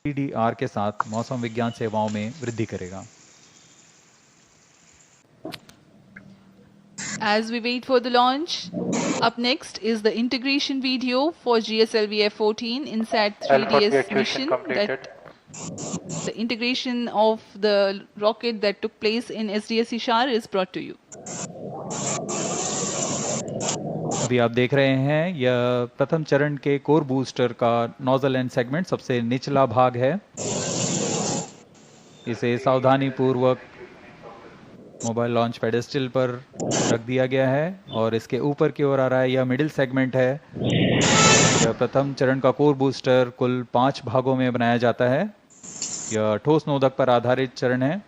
PDR के साथ मौसम विज्ञान सेवाओं में वृद्धि करेगा। As we wait for the launch, up next is the integration video for GSLV F-14 INSAT 3DS mission. That the integration of the rocket that took place in SDS Ishar is brought to you. अभी आप देख रहे हैं यह प्रथम चरण के core booster का नोजल एंड सेगमेंट सबसे निचला भाग है। इसे सावधानी पूर्वक मोबाइल लॉन्च पेडेस्टल पर रख दिया गया है और इसके ऊपर की ओर आ रहा है। यह मिडिल सेगमेंट है। यह प्रथम चरण का कोर बूस्टर कुल 5 भागों में बनाया जाता है। यह ठोस नोदक पर आधारित चरण है।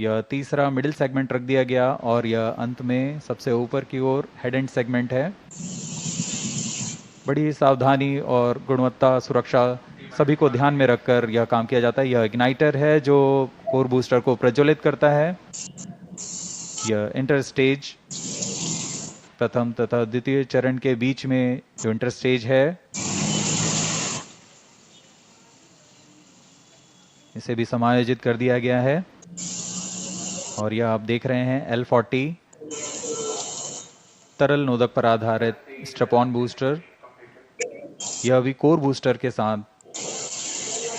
यह तीसरा मिडिल सेगमेंट रख दिया गया और यह अंत में सबसे ऊपर की ओर हेड एंड सेगमेंट है। बड़ी सावधानी और गुणवत्ता सुरक्षा सभी को ध्यान में रखकर यह काम किया जाता है। यह इग्नाइटर है जो कोर बूस्टर को प्रज्वलित करता है। यह इंटर स्टेज प्रथम तथा द्वितीय चरण के बीच में जो इंटर स्टेज है इसे भी समायोजित कर दिया गया है। और यह आप देख रहे हैं L40 तरल नोदक पर आधारित स्ट्रैप-ऑन बूस्टर। यह भी कोर बूस्टर के साथ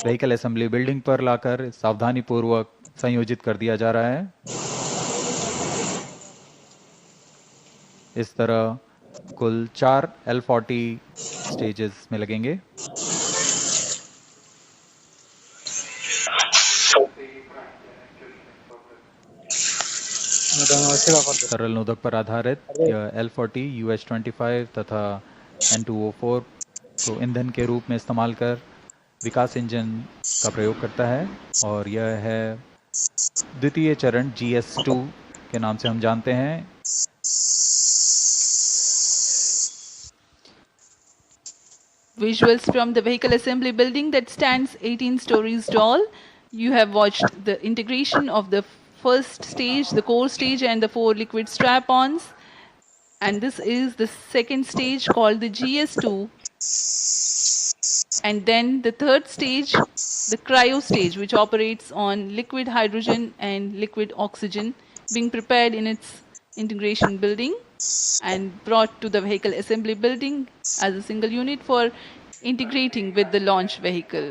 व्हीकल असेंबली बिल्डिंग पर लाकर सावधानी पूर्वक संयोजित कर दिया जा रहा है। इस तरह कुल 4 L40 स्टेजेस में लगेंगे। तरल नोदक पर आधारित यह L40 UH-25 तथा N2O4 को ईंधन के रूप में इस्तेमाल कर विकास इंजन का प्रयोग करता है और यह है द्वितीय चरण GS2 के नाम से हम जानते हैं। Visuals from the vehicle assembly building that stands 18 stories tall. You have watched the integration of the first stage, the core stage, and the 4 liquid strap-ons. And this is the second stage called the GS2. And then the third stage, the cryo stage, which operates on liquid hydrogen and liquid oxygen, being prepared in its integration building and brought to the vehicle assembly building as a single unit for integrating with the launch vehicle.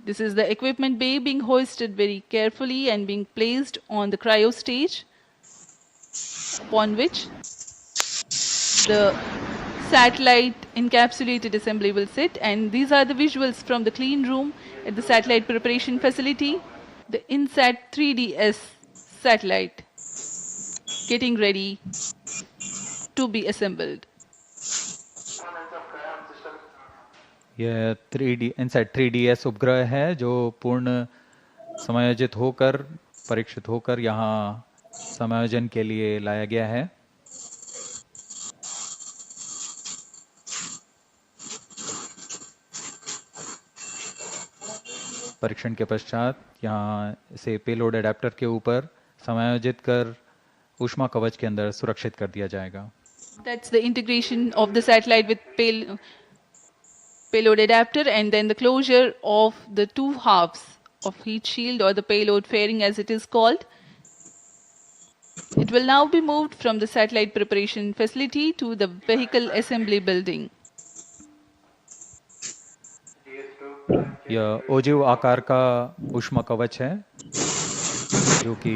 This is the equipment bay being hoisted very carefully and being placed on the cryo stage, upon which the satellite encapsulated assembly will sit. And these are the visuals from the clean room at the satellite preparation facility. The INSAT 3DS satellite getting ready to be assembled. यह INSAT 3DS उपग्रह है जो पूर्ण समायोजित होकर परीक्षित होकर यहाँ समायोजन के लिए लाया गया है। परीक्षण के पश्चात यहाँ इसे पेलोड एडेप्टर के ऊपर समायोजित कर ऊष्मा कवच के अंदर सुरक्षित कर दिया जाएगा। That's the integration of the satellite with payload adapter, and then the closure of the 2 halves of heat shield or the payload fairing as it is called. It will now be moved from the satellite preparation facility to the vehicle assembly building. यह ओजिव आकार का ऊष्मा कवच है जो कि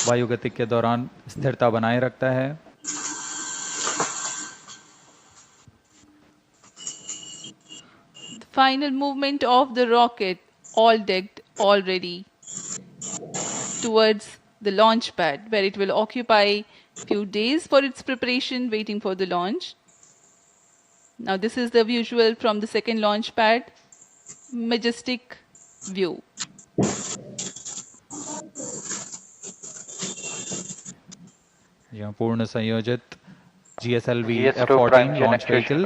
वायुगतिक के दौरान स्थिरता बनाए रखता है। The final movement of the rocket, all decked, all ready, towards the launch pad, where it will occupy few days for its preparation, waiting for the launch. Now this is the visual from the second launch pad. Majestic view. यहाँ पूर्ण संयोजित GSLV F-14 launch vehicle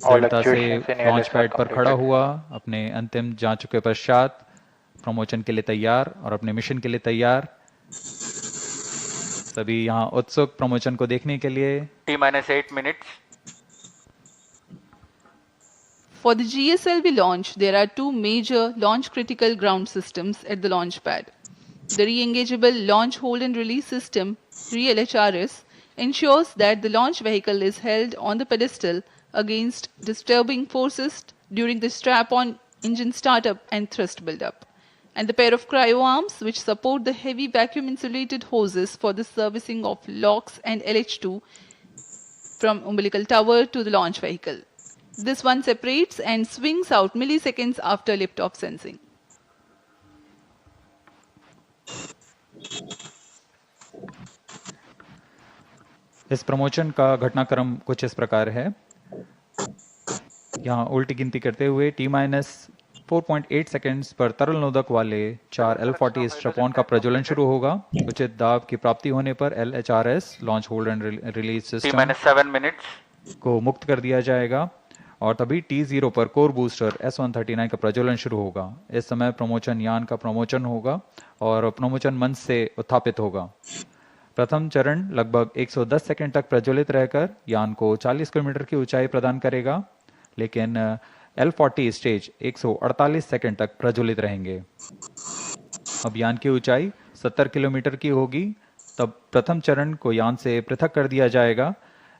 दृढ़ता से launch pad पर खड़ा हुआ, अपने अंतिम जांचों के पश्चात प्रमोशन के लिए तैयार और अपने मिशन के लिए तैयार। सभी यहाँ उत्सुक प्रमोशन को देखने के लिए। T-8 minutes. For the GSLV launch, there are two major launch critical ground systems at the launch pad. The re-engageable launch hold and release system, RELHRS, ensures that the launch vehicle is held on the pedestal against disturbing forces during the strap-on engine startup and thrust buildup, and the pair of cryo arms which support the heavy vacuum insulated hoses for the servicing of LOX and LH2 from umbilical tower to the launch vehicle. This one separates and swings out milliseconds after liftoff sensing. इस promotion का घटनाक्रम कुछ इस प्रकार है। यहाँ उल्टी गिनती करते हुए T-4.8 सेकेंड्स पर तरल नोदक वाले 4 L40 स्ट्रैप-ऑन का प्रज्वलन शुरू होगा। उचित दाब की प्राप्ति होने पर LHRS launch hold and release system T-7 minutes. को मुक्त कर दिया जाएगा और तभी T0 पर कोर बूस्टर S139 का प्रज्वलन शुरू होगा। इस समय प्रमोशन यान का प्रमोशन होगा और प्रमोशन मंच से उत्थापित होगा। प्रथम चरण लगभग 110 सेकंड तक प्रज्वलित रहकर यान को 40 किलोमीटर की ऊंचाई प्रदान करेगा, लेकिन L40 स्टेज 148 सेकंड तक प्रज्वलित रहेंगे। अब यान की ऊंचाई 70 किलोमीटर की होगी, तब प्रथम चरण को यान से पृथक कर दिया जाएगा।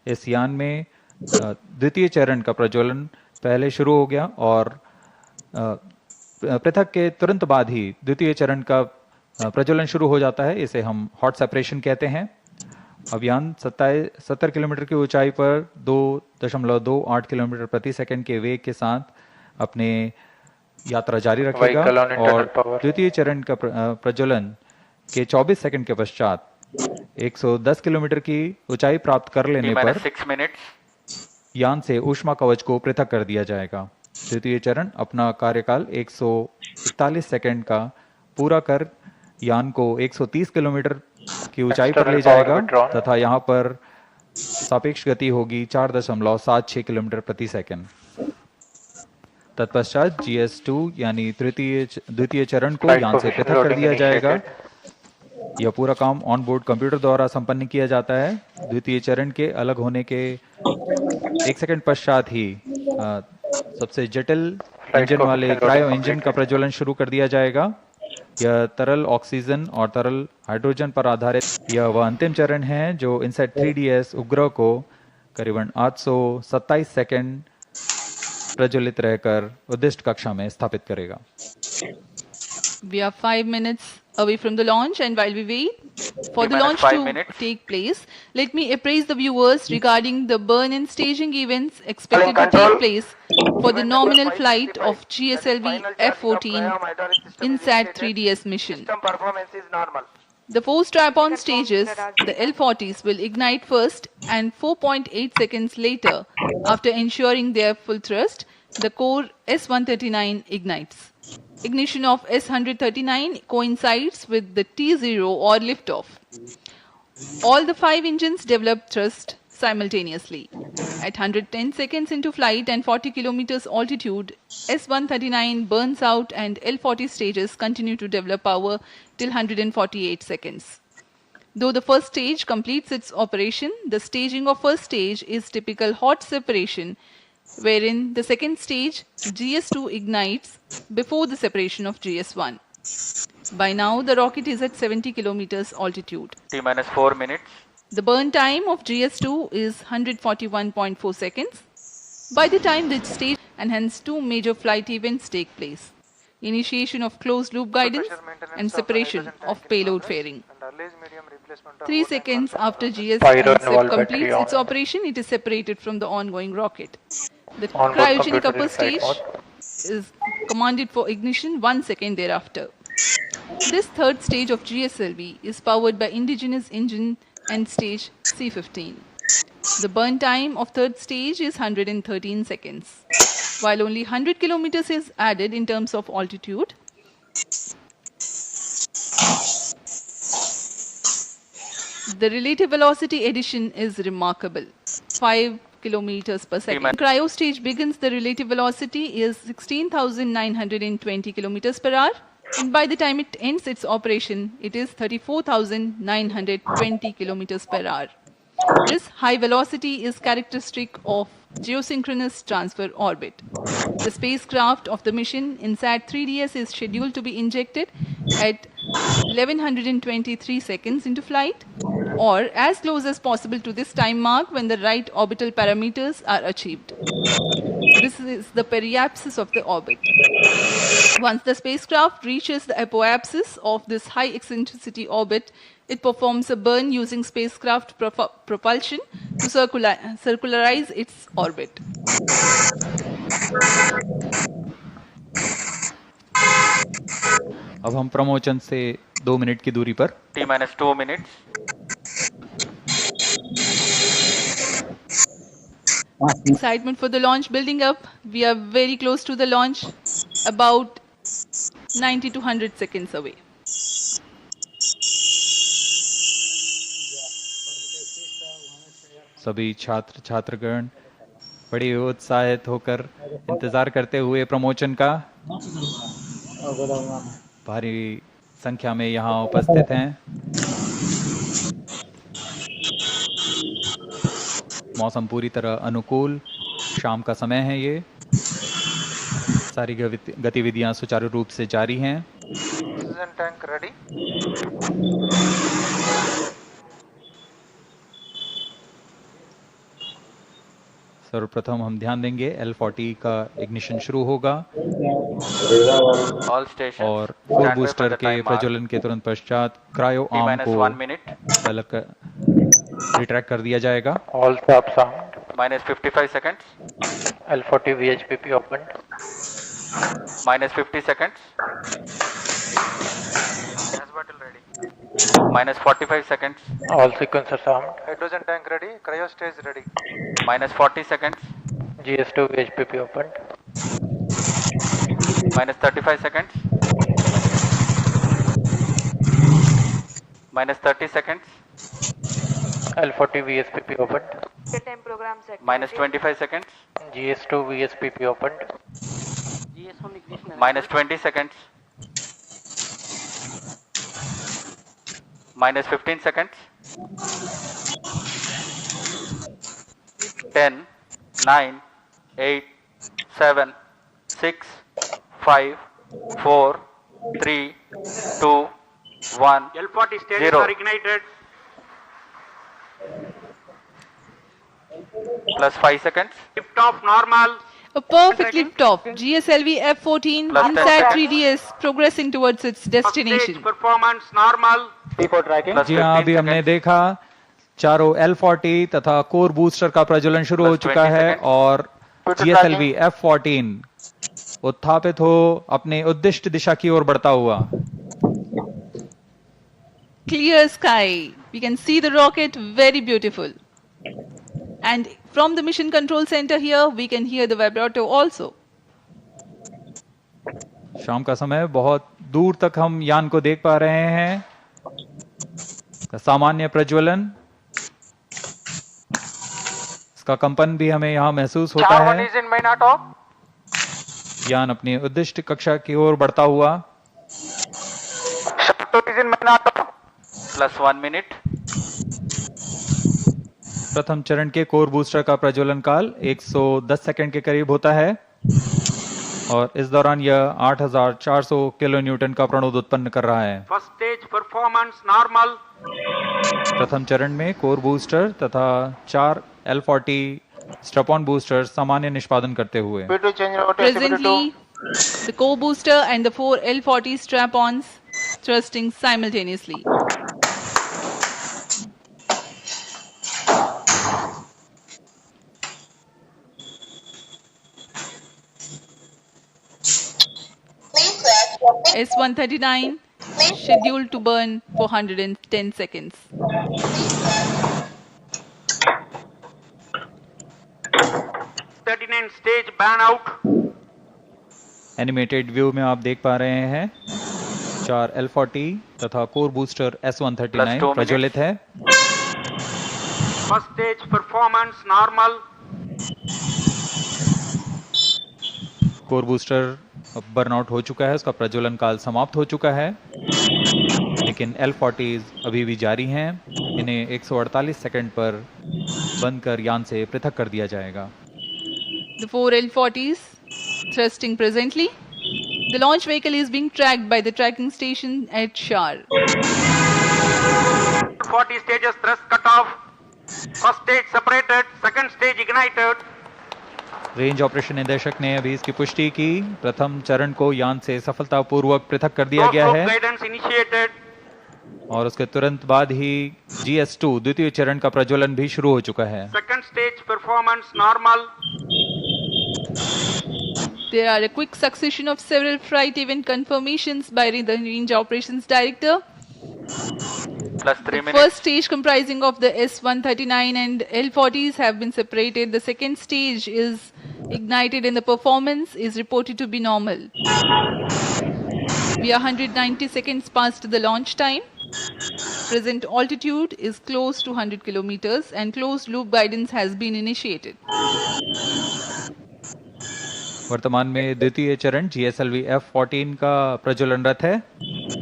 इस यान में द्वितीय चरण का प्रज्वलन पहले शुरू हो गया और पृथक के तुरंत बाद ही द्वितीय चरण का प्रज्वलन शुरू हो जाता है। इसे हम हॉट सेपरेशन कहते हैं। अब यान 70 किलोमीटर की ऊंचाई पर 2.28 किलोमीटर प्रति सेकंड के वेग के साथ अपने यात्रा जारी रखेगा और द्वितीय चरण का प्रज्वलन के 24 सेकंड के पश्चात 110 किलोमीटर की ऊंचाई प्राप्त कर लेने पर 6 minutes. यान से ऊष्मा कवच को पृथक कर दिया जाएगा। द्वितीय चरण अपना कार्यकाल 141 सेकंड का पूरा कर यान को 130 किलोमीटर की ऊंचाई पर ले जाएगा तथा यहाँ पर सापेक्ष गति होगी 4.76 किलोमीटर प्रति सेकंड। तत्पश्चात GS2 यानी द्वितीय चरण को यान से पृथक कर दिया जाएगा। यह पूरा काम ऑन बोर्ड कंप्यूटर द्वारा संपन्न किया जाता है। द्वितीय चरण के अलग होने के 1 सेकंड पश्चात ही सबसे जटिल इंजन वाले क्रायो इंजन का प्रज्वलन शुरू कर दिया जाएगा। यह तरल ऑक्सीजन और तरल हाइड्रोजन पर आधारित यह वह अंतिम चरण है जो इनसेट 3DS उपग्रह को करीबन 827 सेकंड प्रज्वलित रहकर उद्दिष्ट कक्षा में स्थापित करेगा। We are 5 minutes away from the launch, and while we wait for the launch to take place, let me apprise the viewers regarding the burn-in staging events expected to take place for the nominal flight of GSLV F-14 INSAT 3DS mission. Performance is normal. The 4 strap-on stages, the L40s, will ignite first, and 4.8 seconds later, after ensuring their full thrust, the core S139 ignites. Ignition of S139 coincides with the T0 or liftoff. All the 5 engines develop thrust simultaneously. At 110 seconds into flight and 40 kilometers altitude, S139 burns out and L40 stages continue to develop power till 148 seconds. Though the first stage completes its operation, the staging of first stage is typical hot separation, wherein the second stage, GS2, ignites before the separation of GS1. By now, the rocket is at 70 kilometers altitude. T-4 minutes. The burn time of GS2 is 141.4 seconds. By the time this stage, and hence 2 major flight events take place. Initiation of closed loop guidance and separation of payload fairing. 3 seconds after GS completes its operation, it is separated from the ongoing rocket. The cryogenic upper stage is commanded for ignition 1 second thereafter. This third stage of GSLV is powered by indigenous engine and stage C-15. The burn time of third stage is 113 seconds. While only 100 kilometers is added in terms of altitude, the relative velocity addition is remarkable, 5 kilometers per second. Cryo stage begins, the relative velocity is 16,920 kilometers per hour. And by the time it ends its operation, it is 34,920 kilometers per hour. This high velocity is characteristic of geosynchronous transfer orbit. The spacecraft of the mission INSAT 3DS is scheduled to be injected at 1123 seconds into flight, or as close as possible to this time mark when the right orbital parameters are achieved. This is the periapsis of the orbit. Once the spacecraft reaches the apoapsis of this high eccentricity orbit, it performs a burn using spacecraft propulsion to circularize its orbit. अब हम प्रमोचन से 2 minute की दूरी पर T-2 minutes. Excitement for the launch building up. We are very close to the launch, about 90 to 100 seconds away. सभी छात्र छात्रगण बड़े उत्साहित होकर इंतजार करते हुए प्रमोचन का भारी संख्या में यहाँ उपस्थित हैं। मौसम पूरी तरह अनुकूल, शाम का समय है। ये सारी गतिविधियां सुचारू रूप से जारी हैं। Oxygen tank ready. सर्वप्रथम हम ध्यान देंगे L40 का इग्निशन शुरू होगा All stations. और stand core by booster for the के time mark. प्रज्वलन के तुरंत पश्चात क्रायो आर्म को T-1 minute. रिट्रैक्ट कर दिया जाएगा। All stop sound. -55 seconds. L40 VHPP opened. -50 seconds. Gas bottle ready. -45 seconds. All sequencers armed. Hydrogen tank ready. Cryo stage ready. -40 seconds. GS2 VHPP opened. -35 seconds. -30 seconds. L40 VSPP opened. Time program set. -25 seconds. GS2 VSPP opened. -20 seconds. -15 seconds. 10, 9, 8, 7, 6, 5, 4, 3, 2, 1. L40 stages 0. are ignited. +5 seconds. Lift off normal. A perfect liftoff. GSLV F-14 Plus 10 INSAT seconds. 3DS progressing towards its First stage destination. performance normal. +15 जी हाँ, अभी हमने seconds. देखा चारों L40 तथा core booster का प्रज्वलन शुरू हो Plus चुका 20 है seconds. और GSLV F-14 उत्थापित हो अपने उद्दिष्ट दिशा की ओर बढ़ता हुआ। Clear sky. We can see the rocket, very beautiful. And from the mission control center here, we can hear the vibrato also. शाम का समय, बहुत दूर तक हम यान को देख पा रहे हैं। सामान्य प्रज्वलन, इसका कंपन भी हमें यहाँ महसूस होता Char 1 है। is in main auto. यान अपनी उद्दिष्ट कक्षा की ओर बढ़ता हुआ। Shuttle is in main auto. +1 minute. प्रथम चरण के कोर बूस्टर का प्रज्वलन काल 110 सेकंड के करीब होता है और इस दौरान यह 8400 किलो न्यूटन का प्रणोद उत्पन्न कर रहा है। First stage performance normal. प्रथम चरण में कोर बूस्टर तथा 4 L40 स्ट्रैप-ऑन बूस्टर सामान्य निष्पादन करते हुए। Presently, the core booster and the 4 L40 strap-ons thrusting simultaneously. S-139 scheduled to burn for 110 seconds. '39 stage ban out. Animated view में आप देख पा रहे हैं 4 L40 तथा कोर बूस्टर S-139 2 प्रज्वलित है। First stage performance normal. Core booster अब बर्नआउट हो चुका है, उसका प्रज्वलन काल समाप्त हो चुका है, लेकिन L40s अभी भी जारी हैं। इन्हें 148 सेकंड पर बंद कर यान से पृथक कर दिया जाएगा। The 4 L40s thrusting presently. The launch vehicle is being tracked by the tracking station at Shar. 40 stages thrust cut off. First stage separated, second stage ignited. Range operation निदेशक ने अभी इसकी पुष्टि की। प्रथम चरण को यान से सफलतापूर्वक पृथक कर दिया गया है Guidance initiated. और उसके तुरंत बाद ही GS2 द्वितीय चरण का प्रज्वलन भी शुरू हो चुका है। Second stage performance normal. There are a quick succession of several flight event confirmations by the Range Operations Director. Plus 3 The minutes. first stage comprising of the S139 and L40s have been separated. The second stage is ignited and the performance is reported to be normal. We are 190 seconds past the launch time. Present altitude is close to 100 kilometers and closed loop guidance has been initiated. वर्तमान में द्वितीय चरण GSLV F14 का प्रज्वलनरत है।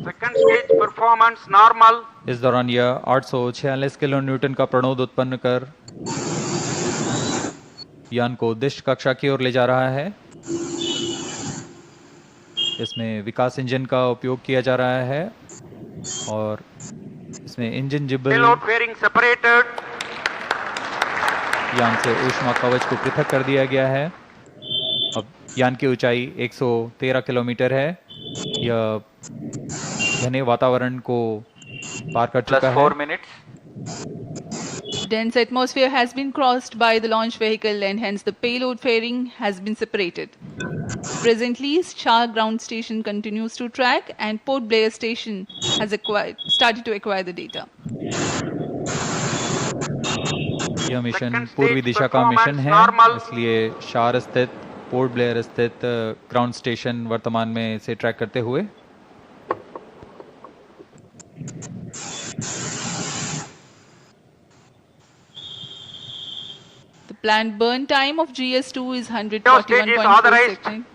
Second stage performance normal. इस दौरान यह 846 kilo Newton का प्रणोद उत्पन्न कर यान को उद्दिष्ट कक्षा की ओर ले जा रहा है। इसमें विकास इंजन का उपयोग किया जा रहा है और इसमें इंजन जिब्बल Payload fairing separated. यान से ऊष्मा कवच को पृथक कर दिया गया है। अब यान की ऊंचाई 113 किलोमीटर है। यह घने वातावरण को पार कर Plus चुका 4 है। minutes. Dense atmosphere has been crossed by the launch vehicle and hence the payload fairing has been separated. Presently, Shah ground station continues to track and Port Blair station has started to acquire the data. यह mission Second stage पूर्वी दिशा का mission है, performance normal. इसलिए शार स्थित port Blair स्थित ground station वर्तमान में इसे ट्रैक करते हुए The planned burn time of GS2 is Stage is 141.4 authorized. seconds.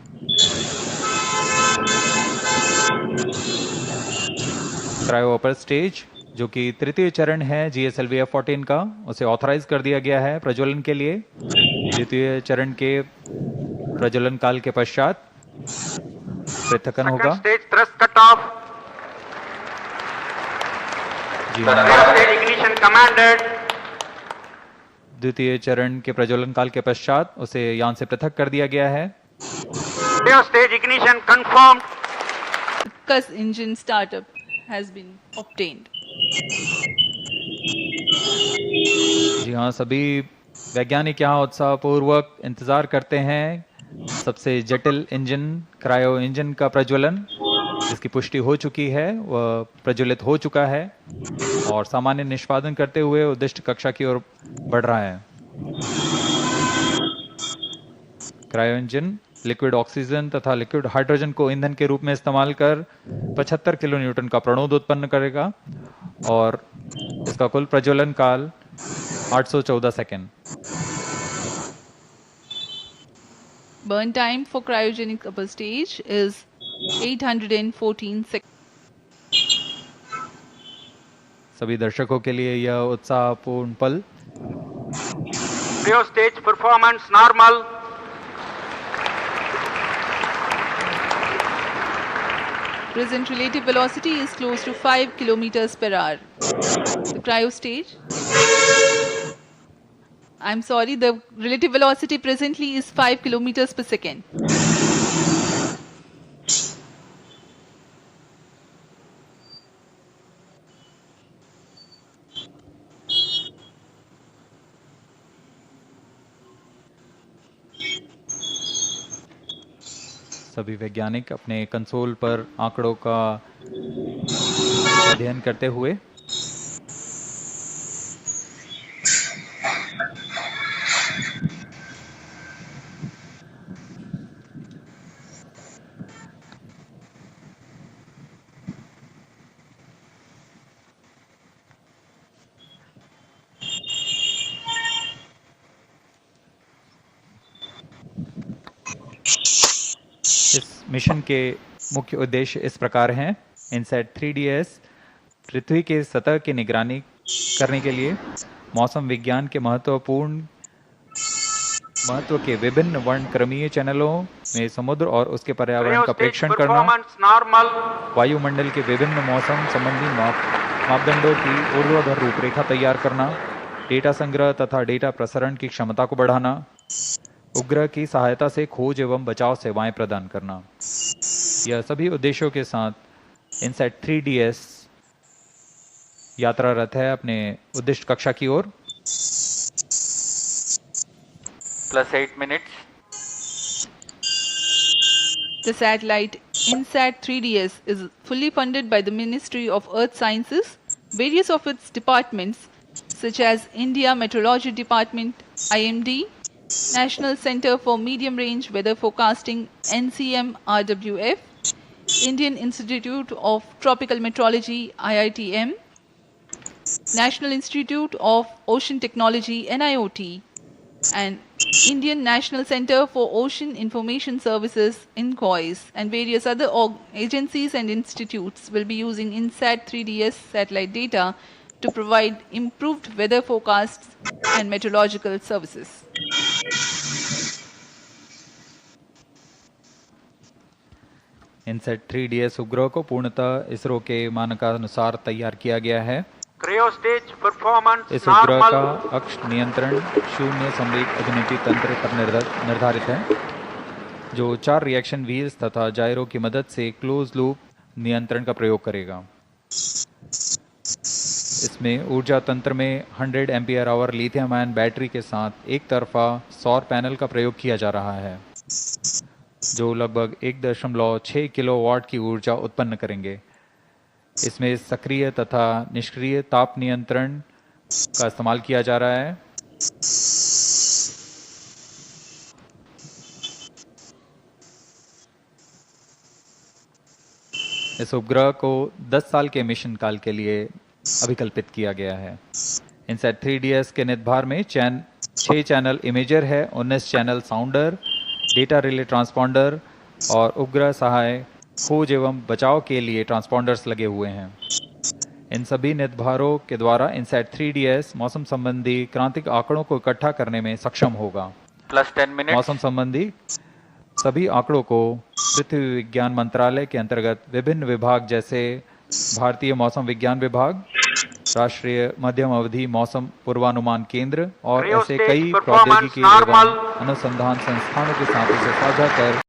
Cryo upper stage जो कि तृतीय चरण है GSLV F14 का, उसे ऑथराइज कर दिया गया है प्रज्वलन के लिए। द्वितीय चरण के प्रज्वलन काल के पश्चात पृथक्करण होगा। Second stage thrust cut off. जी Third हाँ, stage ignition commanded. द्वितीय चरण के प्रज्वलन काल के पश्चात उसे यान से पृथक कर दिया गया है। Third stage ignition confirmed. Cus engine startup has been obtained. जी हाँ, सभी वैज्ञानिक यहाँ उत्साहपूर्वक इंतजार करते हैं सबसे जटिल इंजन क्रायो इंजन का प्रज्वलन, जिसकी पुष्टि हो चुकी है, वह प्रज्वलित हो चुका है और सामान्य निष्पादन करते हुए उद्दिष्ट कक्षा की ओर बढ़ रहा है। क्रायो इंजन लिक्विड ऑक्सीजन तथा लिक्विड हाइड्रोजन को ईंधन के रूप में इस्तेमाल कर 75 किलो न्यूटन का प्रणोद उत्पन्न करेगा और इसका कुल प्रज्वलन काल 814 second. Burn time for cryogenic upper stage is 814 seconds. सभी दर्शकों के लिए यह उत्साहपूर्ण पल। Cryo stage performance normal. Present relative velocity is close to 5 kilometers per hour. The cryo stage. I'm sorry, the relative velocity presently is 5 kilometers per second. सभी वैज्ञानिक अपने console पर आंकड़ों का अध्ययन करते हुए इस मिशन के मुख्य उद्देश्य इस प्रकार हैं। इनसैट 3DS पृथ्वी के सतह की निगरानी करने के लिए मौसम विज्ञान के महत्व के विभिन्न वर्णक्रमीय चैनलों में समुद्र और उसके पर्यावरण का प्रेक्षण करना, वायुमंडल के विभिन्न मौसम संबंधी मापदंडों की ऊर्ध्वाधर रूपरेखा तैयार करना, डेटा संग्रह तथा डेटा प्रसारण की क्षमता को बढ़ाना, उपग्रह की सहायता से खोज एवं बचाव सेवाएं प्रदान करना। यह सभी उद्देश्यों के साथ इनसैट 3DS यात्रारत है अपने उद्दिष्ट कक्षा की ओर। +8 minutes. The satellite INSAT 3DS is fully funded by the Ministry of Earth Sciences. Various of its departments such as India Meteorology Department, IMD, National Center for Medium Range Weather Forecasting, NCM RWF, Indian Institute of Tropical Meteorology, IITM, National Institute of Ocean Technology, NIOT, and Indian National Center for Ocean Information Services, INCOIS, and various other agencies and institutes will be using INSAT 3DS satellite data to provide improved weather forecasts and meteorological services. INSAT 3DS उपग्रह को पूर्णतः इसरो के मानकानुसार तैयार किया गया है। Cryostage performance इस उपग्रह का normal. अक्ष नियंत्रण शून्य संवेग अभिनति तंत्र पर निर्धारित है, जो 4 रिएक्शन व्हील्स तथा जायरो की मदद से क्लोज लूप नियंत्रण का प्रयोग करेगा। इसमें ऊर्जा तंत्र में 100 ampere hour lithium ion battery के साथ एक तरफा सौर पैनल का प्रयोग किया जा रहा है, जो लगभग 1.6 किलोवाट की ऊर्जा उत्पन्न करेंगे। इसमें सक्रिय तथा निष्क्रिय ताप नियंत्रण का इस्तेमाल किया जा रहा है। इस उपग्रह को 10 साल के मिशन काल के लिए अभिकल्पित किया गया है। इनसैट 3DS के निदभार में 6 चैनल इमेजर है, 19 चैनल साउंडर, डेटा रिले ट्रांसपॉन्डर और उपग्रह सहाय खोज एवं बचाव के लिए ट्रांसपॉन्डर्स लगे हुए हैं। इन सभी निदभारों के द्वारा इनसैट 3DS मौसम संबंधी क्रांतिक आंकड़ों को इकट्ठा करने में सक्षम होगा। +10 minutes. मौसम संबंधी सभी आंकड़ों को पृथ्वी विज्ञान मंत्रालय के अंतर्गत विभिन्न विभाग जैसे भारतीय मौसम विज्ञान विभाग, राष्ट्रीय मध्यम अवधि मौसम पूर्वानुमान केंद्र और ऐसे कई प्रौद्योगिकी एवं अनुसंधान संस्थानों के साथ इसे साझा कर